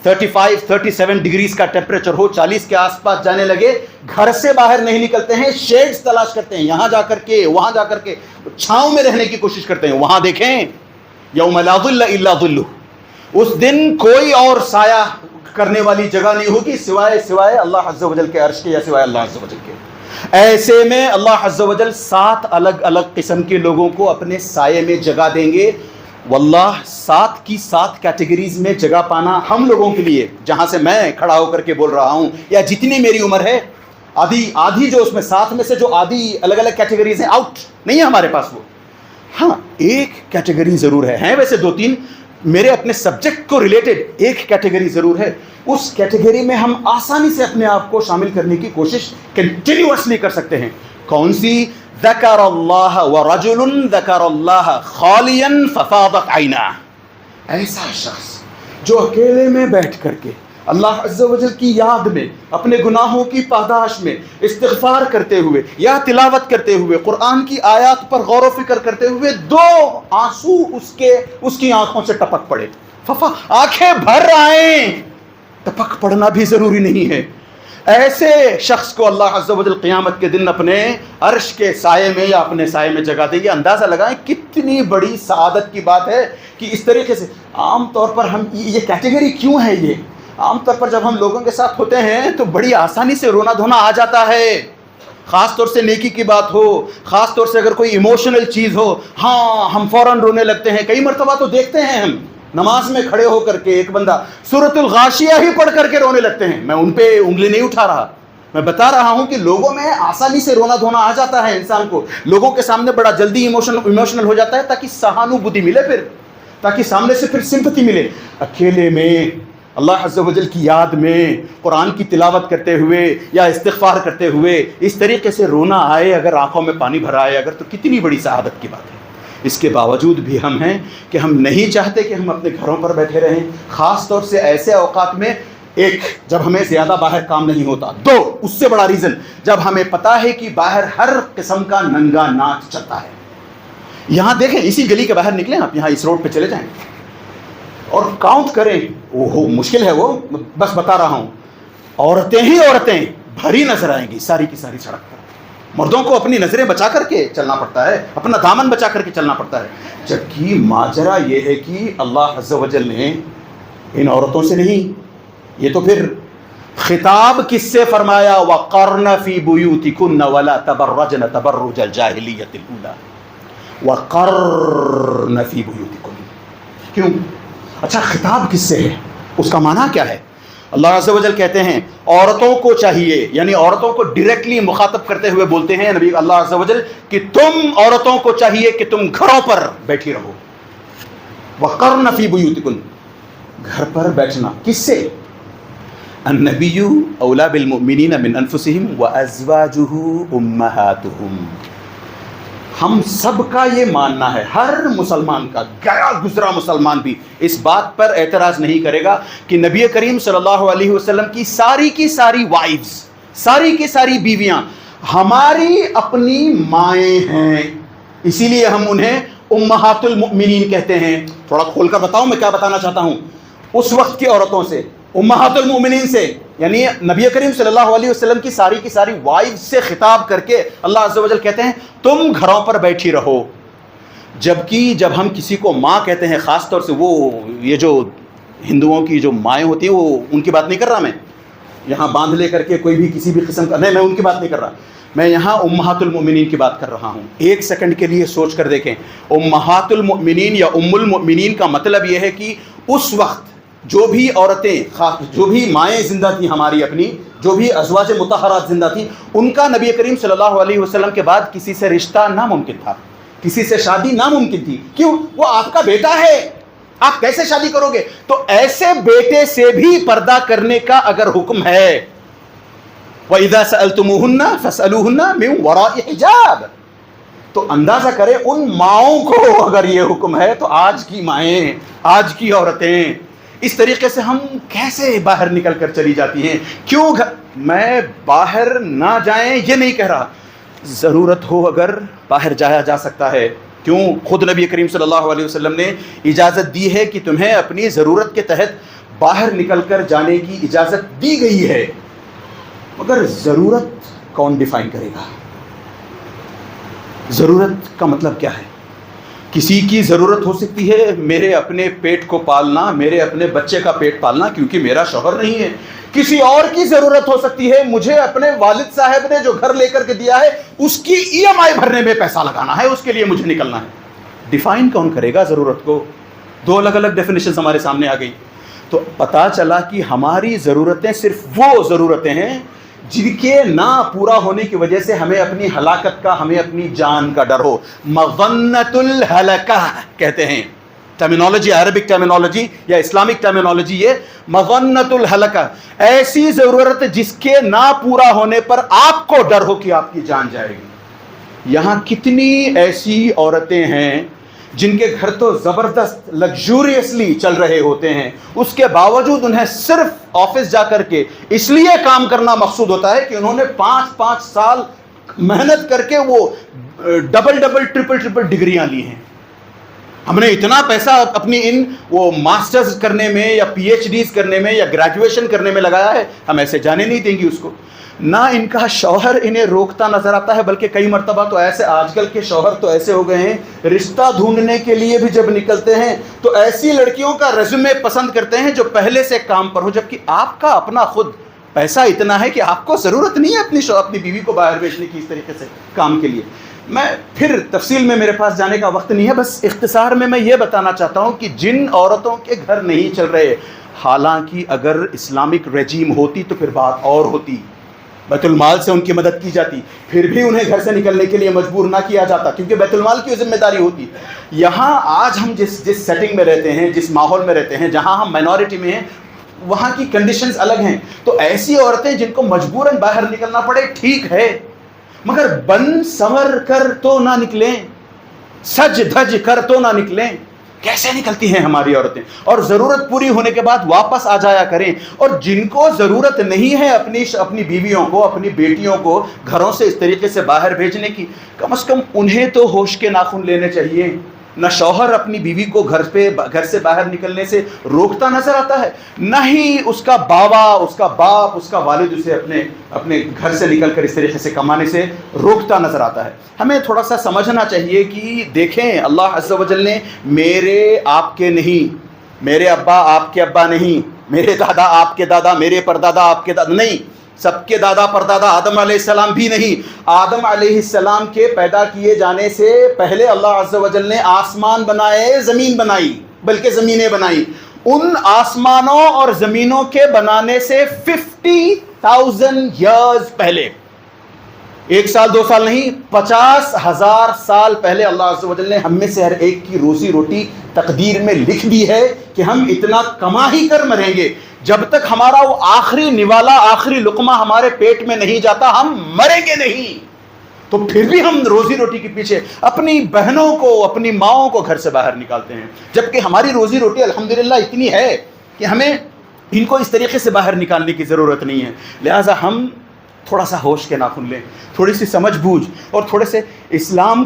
35-37 ڈگریز کا ٹیمپریچر ہو، 40 کے آس پاس جانے لگے، گھر سے باہر نہیں نکلتے ہیں، شیڈز تلاش کرتے ہیں، یہاں جا کر کے وہاں جا کر کے چھاؤں میں رہنے کی کوشش کرتے ہیں. وہاں دیکھیں یوم لا ظل الا ظلہ، اس دن کوئی اور سایہ کرنے والی جگہ نہیں ہوگی سوائے اللہ عز و جل کے عرش کے، یا سوائے اللہ عز و جل کے. ایسے میں اللہ عز و جل 7 الگ الگ قسم کے لوگوں کو اپنے سائے میں جگہ دیں گے. واللہ 7 کی 7 کیٹیگریز میں جگہ پانا ہم لوگوں کے لیے، جہاں سے میں کھڑا ہو کر کے بول رہا ہوں، یا جتنی میری عمر ہے، آدھی جو اس میں 7 میں سے جو آدھی الگ الگ کیٹیگریز ہیں، آؤٹ نہیں ہے ہمارے پاس وہ. ہاں ایک کیٹیگری ضرور ہے، ہیں ویسے 2-3 میرے اپنے سبجیکٹ کو ریلیٹڈ ایک کیٹیگری ضرور ہے. اس کیٹیگری میں ہم آسانی سے اپنے آپ کو شامل کرنے کی کوشش کنٹینیوسلی کر سکتے ہیں. کون سی؟ ذکر اللہ ورجل ذکر اللہ خالیا ففاضت عیناہ، ایسا شخص جو اکیلے میں بیٹھ کر کے اللہ عز و جل کی یاد میں، اپنے گناہوں کی پاداش میں استغفار کرتے ہوئے یا تلاوت کرتے ہوئے، قرآن کی آیات پر غور و فکر کرتے ہوئے 2 آنسو اس کی آنکھوں سے ٹپک پڑے، آنکھیں بھر آئیں. ٹپک پڑنا بھی ضروری نہیں ہے. ایسے شخص کو اللہ عز و جل قیامت کے دن اپنے عرش کے سائے میں یا اپنے سائے میں جگہ دیں گے. اندازہ لگائیں کتنی بڑی سعادت کی بات ہے کہ اس طریقے سے عام طور پر ہم یہ کیٹیگری کیوں ہے، یہ عام طور پر جب ہم لوگوں کے ساتھ ہوتے ہیں تو بڑی آسانی سے رونا دھونا آ جاتا ہے، خاص طور سے نیکی کی بات ہو، خاص طور سے اگر کوئی ایموشنل چیز ہو، ہاں ہم فوراً رونے لگتے ہیں. کئی مرتبہ تو دیکھتے ہیں ہم نماز میں کھڑے ہو کر کے ایک بندہ سورۃ الغاشیہ ہی پڑھ کر کے رونے لگتے ہیں. میں ان پہ انگلی نہیں اٹھا رہا، میں بتا رہا ہوں کہ لوگوں میں آسانی سے رونا دھونا آ جاتا ہے. انسان کو لوگوں کے سامنے بڑا جلدی ایموشنل ہو جاتا ہے، تاکہ سہانوبھوتی ملے، پھر تاکہ سامنے سے پھر سمپتی ملے. اکیلے میں اللہ عز و جل کی یاد میں قرآن کی تلاوت کرتے ہوئے یا استغفار کرتے ہوئے اس طریقے سے رونا آئے، اگر آنکھوں میں پانی بھر آئے اگر، تو کتنی بڑی سعادت کی بات ہے. اس کے باوجود بھی ہم ہیں کہ ہم نہیں چاہتے کہ ہم اپنے گھروں پر بیٹھے رہیں، خاص طور سے ایسے اوقات میں، ایک جب ہمیں زیادہ باہر کام نہیں ہوتا، دو اس سے بڑا ریزن جب ہمیں پتا ہے کہ باہر ہر قسم کا ننگا ناچ چلتا ہے۔ یہاں دیکھیں، اسی گلی کے باہر نکلیں آپ، یہاں اس روڈ پہ چلے جائیں اور کاؤنٹ کریں، وہ مشکل ہے، وہ بس بتا رہا ہوں، عورتیں ہی عورتیں بھری نظر آئیں گی ساری کی ساری سڑک پر۔ مردوں کو اپنی نظریں بچا کر کے چلنا پڑتا ہے، اپنا دامن بچا کر کے چلنا پڑتا ہے، جبکہ ماجرا یہ ہے کہ اللہ عز و جل نے ان عورتوں سے نہیں، یہ تو پھر خطاب کس سے فرمایا؟ وَقَرْنَ فِي بُيُوتِكُنَّ وَلَا تَبَرَّجْنَ تَبَرُّجَ الْجَاهِلِيَّةِ الْأُولَى وَقَرْنَ فِي بُيُوتِكُنَّ۔ کیوں؟ اچھا، خطاب کس سے ہے؟ اس کا معنی کیا ہے؟ اللہ عز و جل کہتے ہیں عورتوں کو چاہیے، یعنی عورتوں کو ڈائریکٹلی مخاطب کرتے ہوئے بولتے ہیں نبی اللہ عز و جل کہ تم عورتوں کو چاہیے کہ تم گھروں پر بیٹھی رہو۔ وَقَرْنَ فِي بُيُوتِكُنَّ، گھر پر بیٹھنا کس سے؟ النبی اولیٰ بالمؤمنین من انفسہم وازواجہ امہاتہم۔ ہم سب کا یہ ماننا ہے، ہر مسلمان کا، گیا گزرا مسلمان بھی اس بات پر اعتراض نہیں کرے گا کہ نبی کریم صلی اللہ علیہ وسلم کی ساری وائفز، ساری کی ساری بیویاں ہماری اپنی مائیں ہیں، اسی لیے ہم انہیں امہات المؤمنین کہتے ہیں۔ تھوڑا کھول کر بتاؤں میں کیا بتانا چاہتا ہوں؟ اس وقت کی عورتوں سے، امہات المؤمنین سے، یعنی نبی کریم صلی اللہ علیہ وسلم کی ساری وائف سے خطاب کر کے اللہ عز و جل کہتے ہیں تم گھروں پر بیٹھی رہو۔ جبکہ جب ہم کسی کو ماں کہتے ہیں، خاص طور سے وہ یہ جو ہندوؤں کی جو مائیں ہوتی ہیں، وہ ان کی بات نہیں کر رہا میں، یہاں باندھ لے کر کے کوئی بھی کسی بھی قسم کا نہیں، میں ان کی بات نہیں کر رہا، میں یہاں امہات المؤمنین کی بات کر رہا ہوں۔ ایک سیکنڈ کے لیے سوچ کر دیکھیں، امہات المؤمنین یا ام المؤمنین کا مطلب یہ ہے کہ اس وقت جو بھی عورتیں، جو بھی مائیں زندہ تھیں ہماری اپنی، جو بھی ازواج مطہرات زندہ تھیں، ان کا نبی کریم صلی اللہ علیہ وسلم کے بعد کسی سے رشتہ ناممکن تھا، کسی سے شادی ناممکن تھی۔ کیوں؟ وہ آپ کا بیٹا ہے، آپ کیسے شادی کرو گے؟ تو ایسے بیٹے سے بھی پردہ کرنے کا اگر حکم ہے، وَإِذَا سَأَلْتُمُوهُنَّ فَاسْأَلُوهُنَّ مِنْ وَرَاءِ حِجَابٍ، تو اندازہ کریں ان ماؤں کو اگر یہ حکم ہے تو آج کی مائیں، آج کی عورتیں اس طریقے سے ہم کیسے باہر نکل کر چلی جاتی ہیں؟ کیوں میں باہر نہ جائیں یہ نہیں کہہ رہا، ضرورت ہو اگر باہر جایا جا سکتا ہے۔ کیوں؟ خود نبی کریم صلی اللہ علیہ وسلم نے اجازت دی ہے کہ تمہیں اپنی ضرورت کے تحت باہر نکل کر جانے کی اجازت دی گئی ہے، مگر ضرورت کون ڈیفائن کرے گا؟ ضرورت کا مطلب کیا ہے؟ کسی کی ضرورت ہو سکتی ہے میرے اپنے پیٹ کو پالنا، میرے اپنے بچے کا پیٹ پالنا، کیونکہ میرا شوہر نہیں ہے۔ کسی اور کی ضرورت ہو سکتی ہے مجھے اپنے والد صاحب نے جو گھر لے کر کے دیا ہے اس کی EMI بھرنے میں پیسہ لگانا ہے، اس کے لیے مجھے نکلنا ہے۔ ڈیفائن کون کرے گا ضرورت کو؟ دو الگ الگ ڈیفینیشنز ہمارے سامنے آ گئی، تو پتہ چلا کہ ہماری ضرورتیں صرف وہ ضرورتیں ہیں جن کے نہ پورا ہونے کی وجہ سے ہمیں اپنی ہلاکت کا، ہمیں اپنی جان کا ڈر ہو۔ مظنۃ الہلکہ کہتے ہیں، ٹرمینالوجی، عربک ٹرمینالوجی یا اسلامک ٹرمینالوجی، یہ مظنۃ الہلکہ، ایسی ضرورت جس کے نہ پورا ہونے پر آپ کو ڈر ہو کہ آپ کی جان جائے گی۔ یہاں کتنی ایسی عورتیں ہیں جن کے گھر تو زبردست لگژوریسلی چل رہے ہوتے ہیں، اس کے باوجود انہیں صرف آفس جا کر کے اس لیے کام کرنا مقصود ہوتا ہے کہ انہوں نے 5 سال محنت کر کے وہ ڈبل ٹرپل ڈگریاں لی ہیں۔ ہم نے اتنا پیسہ اپنی ان وہ ماسٹرز کرنے میں یا PhDs کرنے میں یا گریجویشن کرنے میں لگایا ہے، ہم ایسے جانے نہیں دیں گی اس کو۔ نہ ان کا شوہر انہیں روکتا نظر آتا ہے، بلکہ کئی مرتبہ تو ایسے، آج کل کے شوہر تو ایسے ہو گئے ہیں، رشتہ ڈھونڈنے کے لیے بھی جب نکلتے ہیں تو ایسی لڑکیوں کا ریزیومے پسند کرتے ہیں جو پہلے سے کام پر ہو، جبکہ آپ کا اپنا خود پیسہ اتنا ہے کہ آپ کو ضرورت نہیں ہے اپنی بیوی کو باہر بھیجنے کی اس طریقے سے کام کے لیے۔ میں پھر تفصیل میں میرے پاس جانے کا وقت نہیں ہے، بس اختصار میں یہ بتانا چاہتا ہوں کہ جن عورتوں کے گھر نہیں چل رہے، حالانکہ اگر اسلامک رجیم ہوتی تو پھر بات اور ہوتی، بیت المال سے ان کی مدد کی جاتی، پھر بھی انہیں گھر سے نکلنے کے لیے مجبور نہ کیا جاتا، کیونکہ بیت المال کی ذمہ داری ہوتی۔ یہاں آج ہم جس سیٹنگ میں رہتے ہیں، جس ماحول میں رہتے ہیں، جہاں ہم مائنورٹی میں ہیں، وہاں کی کنڈیشنز الگ ہیں، تو ایسی عورتیں جن کو مجبوراً باہر نکلنا پڑے ٹھیک ہے، مگر بن سنور کر تو نہ نکلیں۔ سج دھج کر تو نہ نکلیں. کیسے نکلتی ہیں ہماری عورتیں, اور ضرورت پوری ہونے کے بعد واپس آ جایا کریں. اور جن کو ضرورت نہیں ہے اپنی بیویوں کو, اپنی بیٹیوں کو گھروں سے اس طریقے سے باہر بھیجنے کی, کم از کم انہیں تو ہوش کے ناخن لینے چاہیے. نہ شوہر اپنی بیوی کو گھر سے باہر نکلنے سے روکتا نظر آتا ہے, نہ ہی اس کا باوا, اس کا باپ, اس کا والد اسے اپنے گھر سے نکل کر اس طریقے سے کمانے سے روکتا نظر آتا ہے. ہمیں تھوڑا سا سمجھنا چاہیے کہ دیکھیں, اللہ عز و جل نے میرے آپ کے نہیں, میرے ابا آپ کے ابا نہیں, میرے دادا آپ کے دادا, میرے پردادا آپ کے دادا نہیں, سب کے دادا پردادا آدم علیہ السلام بھی نہیں. آدم علیہ السلام کے پیدا کیے جانے سے پہلے اللہ عز و جل نے آسمان بنائے, زمین بنائی, بلکہ زمینیں بنائی. ان آسمانوں اور زمینوں کے بنانے سے 50,000 years پہلے, 1 سال 2 سال نہیں, 50,000 سال پہلے اللہ عز و جل نے ہم میں سے ہر ایک کی روزی روٹی تقدیر میں لکھ دی ہے کہ ہم اتنا کما ہی کر مریں گے. جب تک ہمارا وہ آخری نوالا, آخری لقمہ ہمارے پیٹ میں نہیں جاتا ہم مریں گے نہیں. تو پھر بھی ہم روزی روٹی کے پیچھے اپنی بہنوں کو, اپنی ماؤں کو گھر سے باہر نکالتے ہیں, جبکہ ہماری روزی روٹی الحمدللہ اتنی ہے کہ ہمیں ان کو اس طریقے سے باہر نکالنے کی ضرورت نہیں ہے. لہٰذا ہم تھوڑا سا ہوش کے ناخن لیں, تھوڑی سی سمجھ بوجھ اور تھوڑے سے اسلام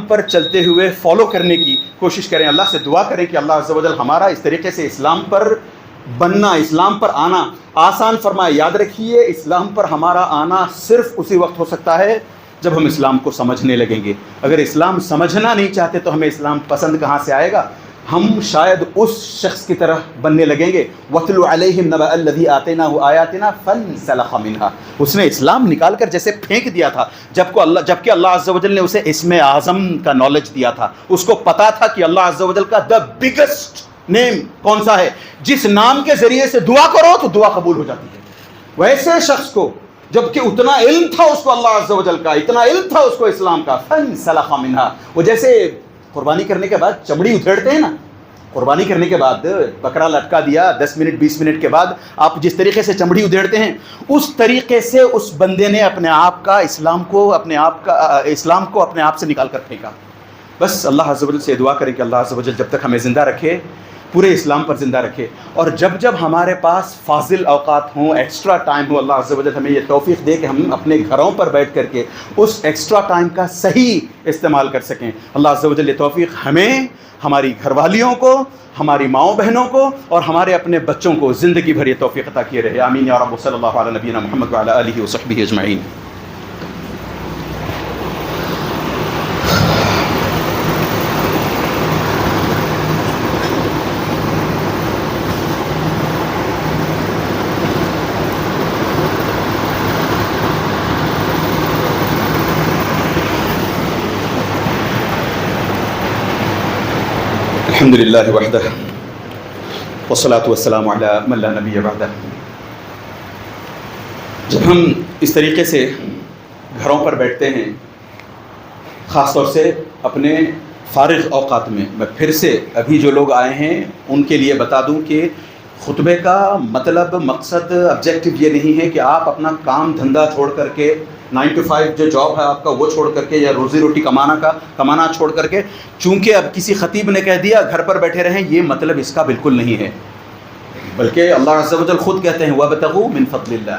پر چلتے ہوئے فالو کرنے کی کوشش کریں. اللہ سے دعا کریں کہ اللہ عز و جل ہمارا اس طریقے سے اسلام پر بننا, اسلام پر آنا آسان فرمائے. یاد رکھیے, اسلام پر ہمارا آنا صرف اسی وقت ہو سکتا ہے جب ہم اسلام کو سمجھنے لگیں گے. اگر اسلام سمجھنا نہیں چاہتے تو ہمیں اسلام پسند کہاں سے آئے گا؟ ہم شاید اس شخص کی طرح بننے لگیں گے. وَاتْلُ عَلَيْهِمْ نَبَأَ الَّذِي آتَيْنَاهُ آيَاتِنَا فَانْسَلَخَ مِنْهَا. اس نے اسلام نکال کر جیسے پھینک دیا تھا, جبکہ اللہ عز و جل نے اسے اسم اعظم کا نالج دیا تھا. اس کو پتا تھا کہ اللہ عز و جل کا دا بگسٹ نیم کون سا ہے, جس نام کے ذریعے سے دعا کرو تو دعا قبول ہو جاتی ہے. ویسے شخص کو جبکہ اتنا علم تھا اس کو اللہ عز و جل کا, اتنا علم تھا اس کو اسلام کا, فَانْسَلَخَ مِنْهَا. وہ جیسے قربانی کرنے کے بعد چمڑی ادھیڑتے ہیں نا, قربانی کرنے کے بعد بکرا لٹکا دیا, 10 منٹ 20 منٹ کے بعد آپ جس طریقے سے چمڑی ادھیڑتے ہیں, اس طریقے سے اس بندے نے اپنے آپ کا اسلام کو اپنے آپ سے نکال کر پھینکا. بس اللہ عز و جل سے دعا کریں کہ اللہ عز و جل جب تک ہمیں زندہ رکھے پورے اسلام پر زندہ رکھے, اور جب ہمارے پاس فاضل اوقات ہوں, ایکسٹرا ٹائم ہو, اللہ عز و جل ہمیں یہ توفیق دے کہ ہم اپنے گھروں پر بیٹھ کر کے اس ایکسٹرا ٹائم کا صحیح استعمال کر سکیں. اللہ عز و جل یہ توفیق ہمیں, ہماری گھر والیوں کو, ہماری ماؤں بہنوں کو اور ہمارے اپنے بچوں کو زندگی بھر یہ توفیق عطا کیے رہے. آمین یا رب. صلی اللہ علی نبینا محمد وعلی آلہ وصحبہ اجمعین. الحمد للہ وحدہ والصلاة والسلام علی من لا نبی بعدہ. جب ہم اس طریقے سے گھروں پر بیٹھتے ہیں, خاص طور سے اپنے فارغ اوقات میں پھر سے ابھی جو لوگ آئے ہیں ان کے لیے بتا دوں کہ خطبے کا مطلب, مقصد, آبجیکٹو یہ نہیں ہے کہ آپ اپنا کام دھندا چھوڑ کر کے 9 to 5 جو جاب ہے آپ کا وہ چھوڑ کر کے, یا روزی روٹی کمانا چھوڑ کر کے, چونکہ اب کسی خطیب نے کہہ دیا گھر پر بیٹھے رہیں, یہ مطلب اس کا بالکل نہیں ہے. بلکہ اللہ عز و جل خود کہتے ہیں وَابْتَغُوا مِن فَضْلِ اللَّهِ.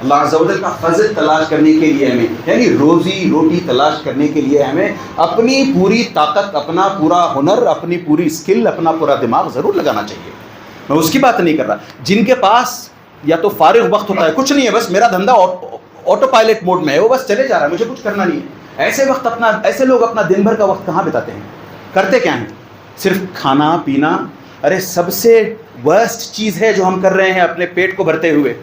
اللہ عز و جل کا فضل تلاش کرنے کے لیے ہمیں, یعنی روزی روٹی تلاش کرنے کے لیے ہمیں اپنی پوری طاقت, اپنا پورا ہنر, اپنی پوری اسکل, اپنا پورا دماغ ضرور لگانا چاہیے. میں اس کی بات نہیں کر رہا. جن کے پاس یا تو فارغ وقت ہوتا ہے, کچھ نہیں ہے, بس میرا دھندا آٹو پائلٹ موڈ میں ہے, وہ بس چلے جا رہا ہے, مجھے کچھ کرنا نہیں ہے, ایسے لوگ اپنا دن بھر کا وقت کہاں بتاتے ہیں؟ کرتے کیا ہیں؟ صرف کھانا پینا. ارے سب سے ورسٹ چیز ہے جو ہم کر رہے ہیں اپنے پیٹ کو بھرتے ہوئے.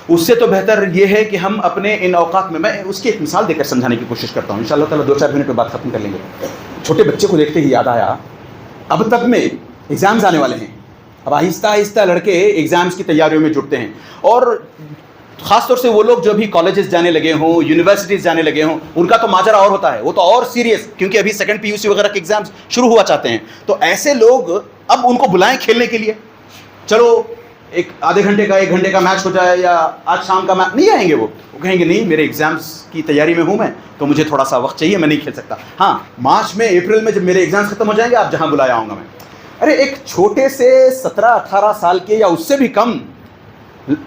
اس سے تو بہتر یہ ہے کہ ہم اپنے ان اوقات میں اس کی ایک مثال دے کر سمجھانے کی کوشش کرتا ہوں. انشاءاللہ تعالیٰ 2-4 منٹ میں بات ختم کر لیں گے. چھوٹے بچے کو دیکھتے ہی یاد آیا, اب تک میں ایگزامز آنے والے ہیں, اب آہستہ آہستہ لڑکے ایگزامز کی تیاریوں میں جٹتے ہیں, اور خاص طور سے وہ لوگ جو بھی کالجز جانے لگے ہوں, یونیورسٹیز جانے لگے ہوں, ان کا تو ماجرا اور ہوتا ہے, وہ تو اور سیریس, کیونکہ ابھی سیکنڈ PUC وغیرہ کے ایگزامز شروع ہوا چاہتے ہیں. تو ایسے لوگ اب ان کو بلائیں کھیلنے کے لیے, چلو ایک آدھے گھنٹے کا 1 گھنٹے کا میچ ہو جائے یا آج شام کا میچ، نہیں آئیں گے وہ کہیں گے نہیں میرے ایگزامس کی تیاری میں ہوں میں، تو مجھے تھوڑا سا وقت چاہیے، میں نہیں کھیل سکتا. ہاں مارچ میں اپریل میں جب میرے ایگزامس ختم ہو جائیں گے آپ جہاں بلایا آؤں گا میں. ارے ایک چھوٹے سے 17-18 سال کے یا اس سے بھی کم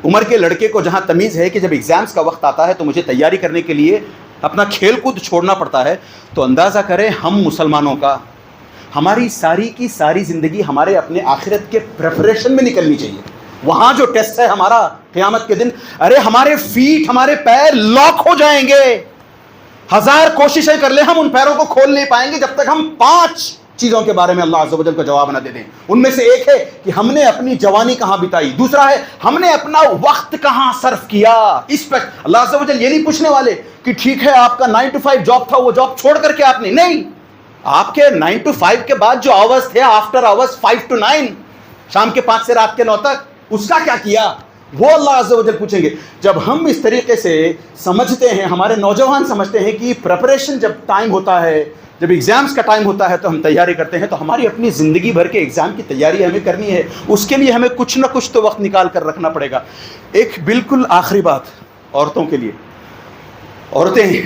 عمر کے لڑکے کو جہاں تمیز ہے کہ جب ایگزامس کا وقت آتا ہے تو مجھے تیاری کرنے کے لیے اپنا کھیل کود چھوڑنا پڑتا ہے، تو اندازہ کریں ہم مسلمانوں کا، ہماری ساری کی ساری زندگی ہمارے اپنے آخرت کے پریپریشن میں نکلنی چاہیے. وہاں جو ٹیسٹ ہے ہمارا قیامت کے دن، ارے ہمارے فیٹ ہمارے پیر لاک ہو جائیں گے، 1000 کوششیں کر لیں ہم ان پیروں کو کھول نہیں پائیں گے جب تک ہم 5 چیزوں کے بارے میں اللہ عز و جل کا جواب نہ دے دیں. ان میں سے ایک ہے کہ ہم نے اپنی جوانی کہاں بتائی، دوسرا ہے ہم نے اپنا وقت کہاں صرف کیا. اس پہ اللہ عز و جل یہ نہیں پوچھنے والے کہ ٹھیک ہے آپ کا 9 to 5 جاب تھا، وہ جاب چھوڑ کر کے آپ نے، نہیں، آپ کے 9 to 5 کے بعد جو آورز تھے آفٹر آورز 5 to 9، شام کے 5 سے رات کے 9 تک، اس کا کیا کیا، وہ اللہ عز و جل پوچھیں گے. جب ہم اس طریقے سے سمجھتے ہیں، ہمارے نوجوان سمجھتے ہیں کہ پریپریشن جب ٹائم ہوتا ہے، جب ایگزامس کا ٹائم ہوتا ہے تو ہم تیاری کرتے ہیں، تو ہماری اپنی زندگی بھر کے ایگزام کی تیاری ہمیں کرنی ہے، اس کے لیے ہمیں کچھ نہ کچھ تو وقت نکال کر رکھنا پڑے گا. ایک بالکل آخری بات عورتوں کے لیے، عورتیں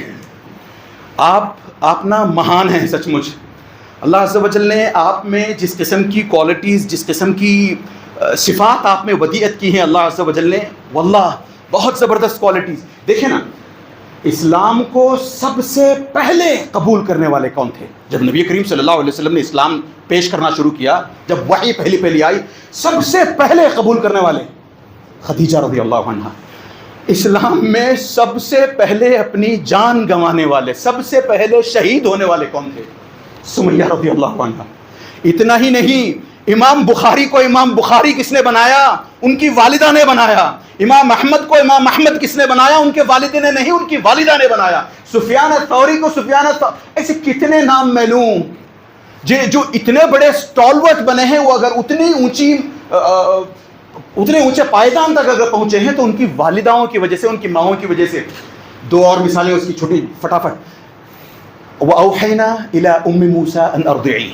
آپ نا مہان ہیں سچ مچ. اللہ عز و جل نے آپ میں جس قسم کی کوالٹیز، جس قسم کی صفات آپ میں ودیعت کی ہیں اللہ عز و جل نے، واللہ بہت زبردست کوالٹیز. دیکھیں نا، اسلام کو سب سے پہلے قبول کرنے والے کون تھے؟ جب نبی کریم صلی اللہ علیہ وسلم نے اسلام پیش کرنا شروع کیا، جب وحی پہلی آئی، سب سے پہلے قبول کرنے والے خدیجہ رضی اللہ عنہا. اسلام میں سب سے پہلے اپنی جان گنوانے والے، سب سے پہلے شہید ہونے والے کون تھے؟ سمیہ رضی اللہ عنہا. اتنا ہی نہیں، امام بخاری کو امام بخاری کس نے بنایا؟ ان کی والدہ نے بنایا. امام احمد کو امام احمد کس نے بنایا؟ ان کے والد نے نہیں، ان کی والدہ نے بنایا. سفیان الثوری کو سفیان الثوری، ایسے کتنے نام میں لوں جو اتنے بڑے اسٹالورٹ بنے ہیں، وہ اگر اتنے اونچے پائیدان تک اگر پہنچے ہیں تو ان کی والداؤں کی وجہ سے، ان کی ماؤں کی وجہ سے. 2 اور مثالیں اس کی چھوٹی فٹافٹ. وَأَوْحَيْنَا إِلَىٰ أُمِّ مُوسَىٰ أَنْ أَرْضِعِيهِ.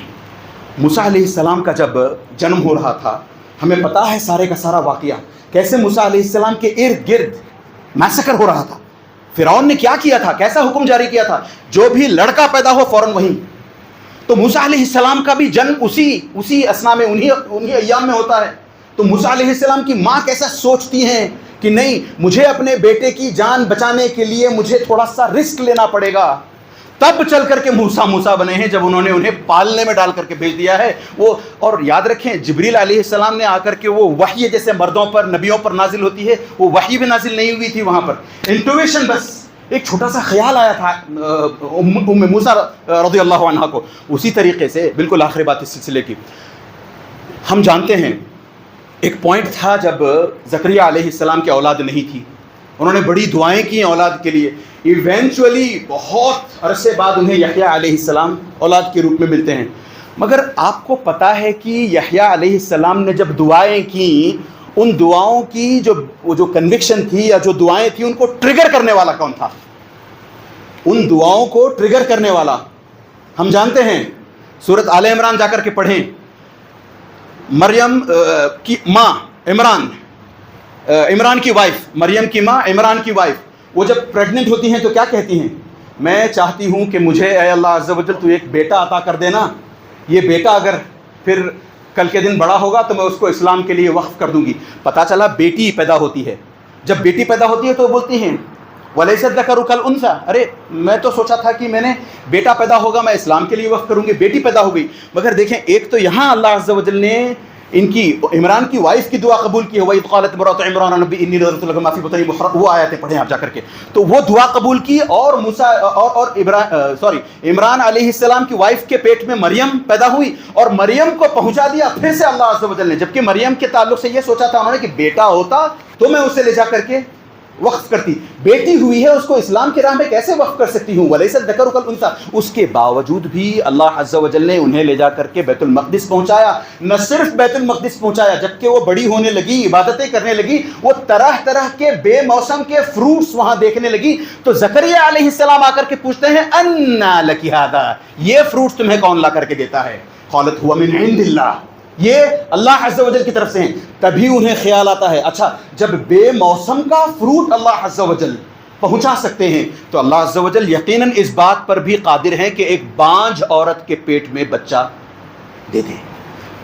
موسیٰ علیہ السلام کا جب جنم ہو رہا تھا، ہمیں پتا ہے سارے کا سارا واقعہ، کیسے موسیٰ علیہ السلام کے ارد گرد میسکر ہو رہا تھا. فرعون نے کیا کیا تھا، کیسا حکم جاری کیا تھا، جو بھی لڑکا پیدا ہو فوراً وہیں. تو موسیٰ علیہ السلام کا بھی جنم اسی اسنا میں، انہی ایام میں ہوتا ہے. تو موسیٰ علیہ السلام کی ماں کیسا سوچتی ہیں کہ نہیں، مجھے اپنے بیٹے کی جان بچانے کے لیے مجھے تھوڑا سا رسک لینا پڑے گا. تب چل کر کے موسیٰ بنے ہیں جب انہوں نے انہیں پالنے میں ڈال کر کے بھیج دیا ہے. وہ اور یاد رکھیں، جبریل علیہ السلام نے آ کر کے وہ وحی جیسے مردوں پر نبیوں پر نازل ہوتی ہے، وہ وحی بھی نازل نہیں ہوئی تھی وہاں پر، انٹویشن، بس ایک چھوٹا سا خیال آیا تھا ام موسیٰ رضی اللہ عنہا کو. اسی طریقے سے بالکل آخری بات اس سلسلے کی، ہم جانتے ہیں ایک پوائنٹ تھا جب زکریا علیہ السلام کی اولاد نہیں تھی، انہوں نے بڑی دعائیں کی اولاد کے لیے. ایونچولی بہت عرصے بعد انہیں یحییٰ علیہ السلام اولاد کے روپ میں ملتے ہیں. مگر آپ کو پتہ ہے کہ یحییٰ علیہ السلام نے جب دعائیں کیں، ان دعاؤں کی جو کنوکشن تھی یا جو دعائیں تھیں، ان کو ٹریگر کرنے والا کون تھا؟ ان دعاؤں کو ٹریگر کرنے والا ہم جانتے ہیں. سورۃ آل عمران جا کر کے پڑھیں. مریم کی ماں عمران کی وائف، مریم کی ماں عمران کی وائف، وہ جب پریگننٹ ہوتی ہیں تو کیا کہتی ہیں؟ میں چاہتی ہوں کہ مجھے اے اللہ عز و جل تو ایک بیٹا عطا کر دینا، یہ بیٹا اگر پھر کل کے دن بڑا ہوگا تو میں اس کو اسلام کے لیے وقف کر دوں گی. پتہ چلا بیٹی پیدا ہوتی ہے. جب بیٹی پیدا ہوتی ہے تو وہ بولتی ہیں وَلَيْسَ الذَّكَرُ كَالْأُنثَىٰ، ارے میں تو سوچا تھا کہ میں نے بیٹا پیدا ہوگا میں اسلام کے لیے وقف کروں گی، بیٹی پیدا ہو گئی. مگر دیکھیں، ایک تو یہاں اللہ عز و جل نے ان کی عمران کی وائف کی دعا قبول کی ہے، وَإِذْ قَالَتِ امْرَأَتُ عِمْرَانَ رَبِّ إِنِّي نَذَرْتُ لَكَ مَا فِي بُطْنِي مُحَرَّرًا، وہ آیتیں پڑھیں آپ جا کر کے. تو وہ دعا قبول کی، اور عمران علیہ السلام کی وائف کے پیٹ میں مریم پیدا ہوئی، اور مریم کو پہنچا دیا پھر سے اللہ عز و جل نے. جبکہ مریم کے تعلق سے یہ سوچا تھا انہوں نے کہ بیٹا ہوتا تو میں اسے لے جا کر کے وقف کرتی، بیٹی ہوئی ہے اس کو اسلام کی راہ میں کیسے وقف کر سکتی ہوں؟ وَلَيْسَ الذَّكَرُ كَالْأُنثَىٰ. اس کے باوجود بھی اللہ عز و جل نے انہیں لے جا کر کے بیت المقدس پہنچایا. نہ صرف بیت المقدس پہنچایا، جبکہ وہ بڑی ہونے لگی، عبادتیں کرنے لگی، وہ طرح طرح کے بے موسم کے فروٹس وہاں دیکھنے لگی. تو زکریا علیہ السلام آ کر کے پوچھتے ہیں اَنَّىٰ لَكِ هَٰذَا، یہ فروٹس تمہیں کون لا کر کے دیتا ہے؟ قالت هُوَ مِنْ عِنْدِ اللَّهِ، یہ اللہ عز و جل کی طرف سے ہیں، تبھی انہیں خیال آتا ہے اچھا جب بے موسم کا فروٹ اللہ عز و جل پہنچا سکتے ہیں تو اللہ عز و جل یقیناً اس بات پر بھی قادر ہیں کہ ایک بانجھ عورت کے پیٹ میں بچہ دے دیں۔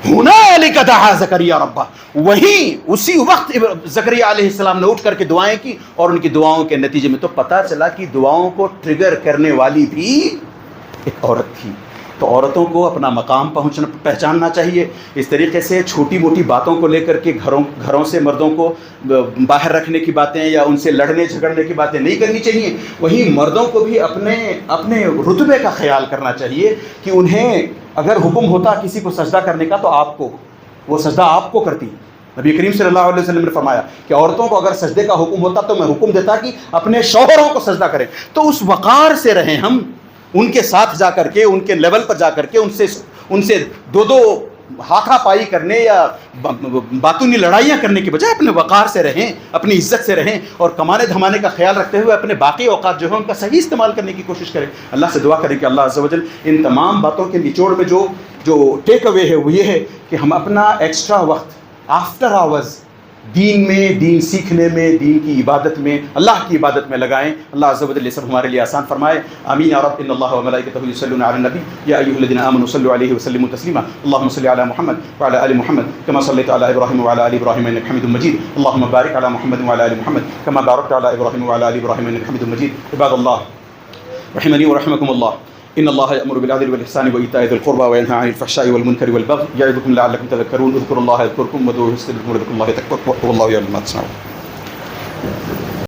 ہنالک دعا زکریا ربہ، وہیں اسی وقت زکریا علیہ السلام نے اٹھ کر کے دعائیں کی، اور ان کی دعاؤں کے نتیجے میں تو پتہ چلا کہ دعاؤں کو ٹریگر کرنے والی بھی ایک عورت تھی۔ تو عورتوں کو اپنا مقام پہچاننا چاہیے۔ اس طریقے سے چھوٹی موٹی باتوں کو لے کر کے گھروں سے مردوں کو باہر رکھنے کی باتیں یا ان سے لڑنے جھگڑنے کی باتیں نہیں کرنی چاہیے۔ وہیں مردوں کو بھی اپنے رتبے کا خیال کرنا چاہیے کہ انہیں اگر حکم ہوتا کسی کو سجدہ کرنے کا تو وہ سجدہ آپ کو کرتی۔ نبی کریم صلی اللہ علیہ وسلم نے فرمایا کہ عورتوں کو اگر سجدے کا حکم ہوتا تو میں حکم دیتا کہ اپنے شوہروں کو سجدہ کریں۔ تو اس وقار سے رہیں ہم، ان کے ساتھ جا کر کے ان کے لیول پر جا کر کے ان سے دو ہاتھا پائی کرنے یا باطنی لڑائیاں کرنے کے بجائے اپنے وقار سے رہیں، اپنی عزت سے رہیں، اور کمانے دھمانے کا خیال رکھتے ہوئے اپنے باقی اوقات جو ہیں ان کا صحیح استعمال کرنے کی کوشش کریں۔ اللہ سے دعا کریں کہ اللہ عز و جل ان تمام باتوں کے نچوڑ میں جو ٹیک اوے ہے وہ یہ ہے کہ ہم اپنا ایکسٹرا وقت آفٹر آورز دین میں، دین سیکھنے میں، دین کی عبادت میں، اللہ کی عبادت میں لگائیں۔ اللہ عز و جل یہ سب ہمارے لیے آسان فرمائے، آمین یا رب۔ ان اللہ و ملائکتہ یصلون علی النبی یا ایھا الذین آمنوا صلوا علیہ وسلموا تسلیما، اللهم صل علی محمد وعلی آل محمد كما صلیت علی ابراہیم وعلی آل ابراہیم انک حمید مجید، اللهم بارک علی محمد وعلی آل محمد كما بارکت علی ابراہیم وعلی آل ابراہیم انک حمید مجید۔ عباد اللہ رحمنی ورحمکم اللہ، ان اللہ یأمر بالعدل والإحسان وإیتاء ذی القربى وینہی عن الفحشاء والمنکر والبغی یعظکم لعلکم تذکرون، اذکروا اللہ یذکرکم وادعوہ یستجب لکم، وادعوا اللہ تکبر واللہ یعلم ما تصنعون۔